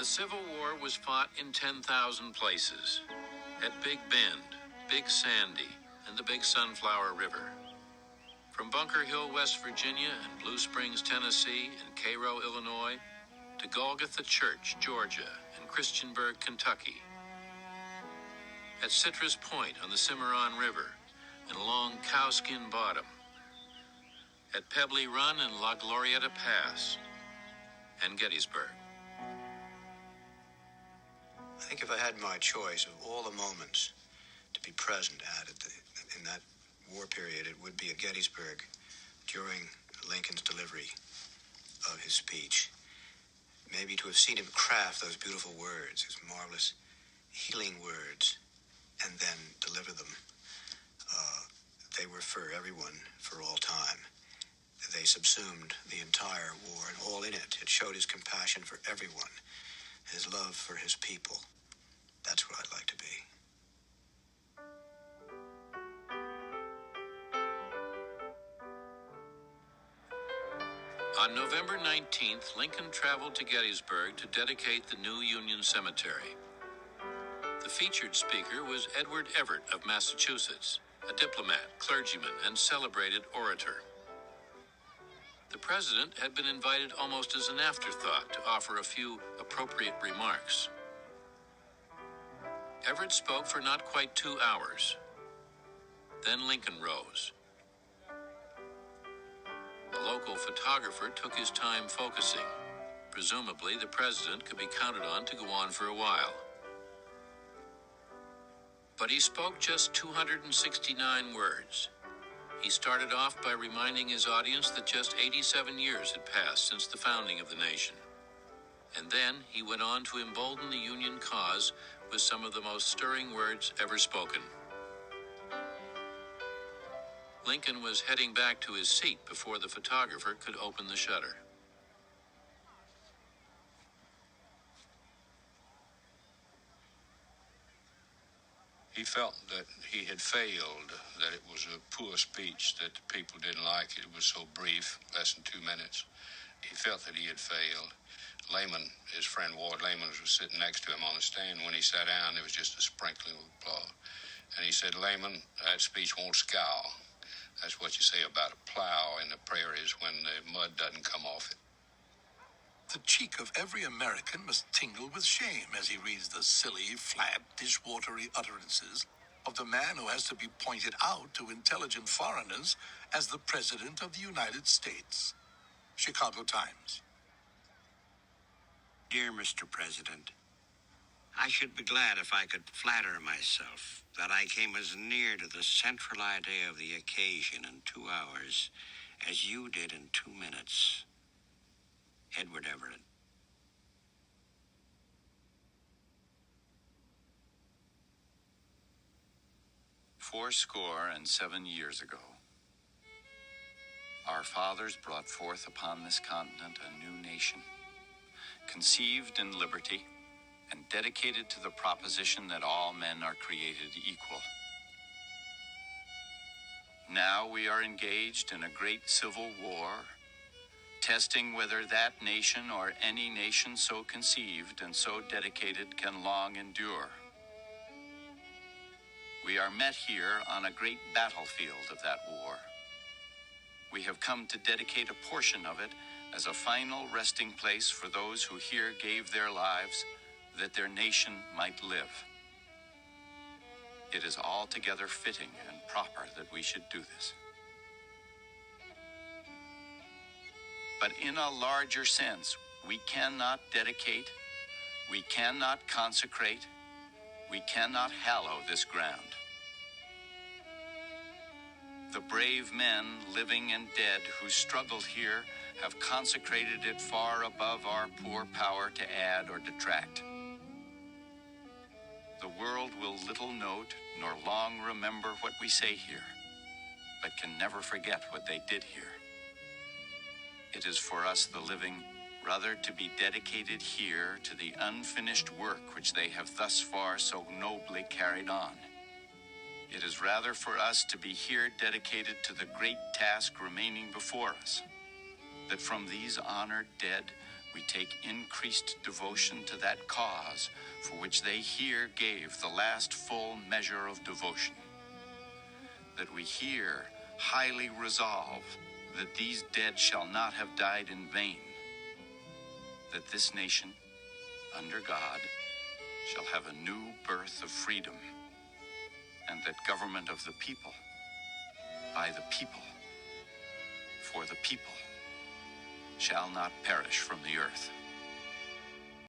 The Civil War was fought in 10,000 places. At Big Bend, Big Sandy, and the Big Sunflower River. From Bunker Hill, West Virginia, and Blue Springs, Tennessee, and Cairo, Illinois, to Golgotha Church, Georgia, and Christiansburg, Kentucky. At Citrus Point on the Cimarron River, and along Cowskin Bottom. At Pebbly Run and La Glorieta Pass, and Gettysburg. I think if I had my choice of all the moments to be present at in that war period, it would be at Gettysburg during Lincoln's delivery of his speech. Maybe to have seen him craft those beautiful words, his marvelous healing words, and then deliver them. They were for everyone for all time. They subsumed the entire war and all in it. It showed his compassion for everyone, his love for his people. That's what I'd like to be. On November 19th, Lincoln traveled to Gettysburg to dedicate the new Union Cemetery. The featured speaker was Edward Everett of Massachusetts, a diplomat, clergyman, and celebrated orator. The president had been invited almost as an afterthought to offer a few appropriate remarks. Everett spoke for not quite 2 hours. Then Lincoln rose. A local photographer took his time focusing. Presumably, the president could be counted on to go on for a while. But he spoke just 269 words. He started off by reminding his audience that just 87 years had passed since the founding of the nation. And then he went on to embolden the Union cause with some of the most stirring words ever spoken. Lincoln was heading back to his seat before the photographer could open the shutter. He felt that he had failed, that it was a poor speech, that the people didn't like it. It was so brief, less than 2 minutes. He felt that he had failed. Lehman, his friend Ward Lehman, was sitting next to him on the stand. When he sat down, there was just a sprinkling of applause. And he said, "Lehman, that speech won't scowl. That's what you say about a plow in the prairies when the mud doesn't come off it." The cheek of every American must tingle with shame as he reads the silly, flat, dishwatery utterances of the man who has to be pointed out to intelligent foreigners as the President of the United States. Chicago Times. Dear Mr. President, I should be glad if I could flatter myself that I came as near to the central idea of the occasion in 2 hours as you did in 2 minutes. Edward Everett. "Fourscore and 7 years ago, our fathers brought forth upon this continent a new nation, conceived in liberty and dedicated to the proposition that all men are created equal. Now we are engaged in a great civil war, testing whether that nation or any nation so conceived and so dedicated can long endure. We are met here on a great battlefield of that war. We have come to dedicate a portion of it as a final resting place for those who here gave their lives that their nation might live. It is altogether fitting and proper that we should do this. But in a larger sense, we cannot dedicate, we cannot consecrate, we cannot hallow this ground. The brave men, living and dead, who struggled here have consecrated it far above our poor power to add or detract. The world will little note nor long remember what we say here, but can never forget what they did here. It is for us, the living, rather to be dedicated here to the unfinished work which they have thus far so nobly carried on. It is rather for us to be here dedicated to the great task remaining before us, that from these honored dead we take increased devotion to that cause for which they here gave the last full measure of devotion. That we here highly resolve that these dead shall not have died in vain. That this nation, under God, shall have a new birth of freedom, and that government of the people, by the people, for the people, shall not perish from the earth.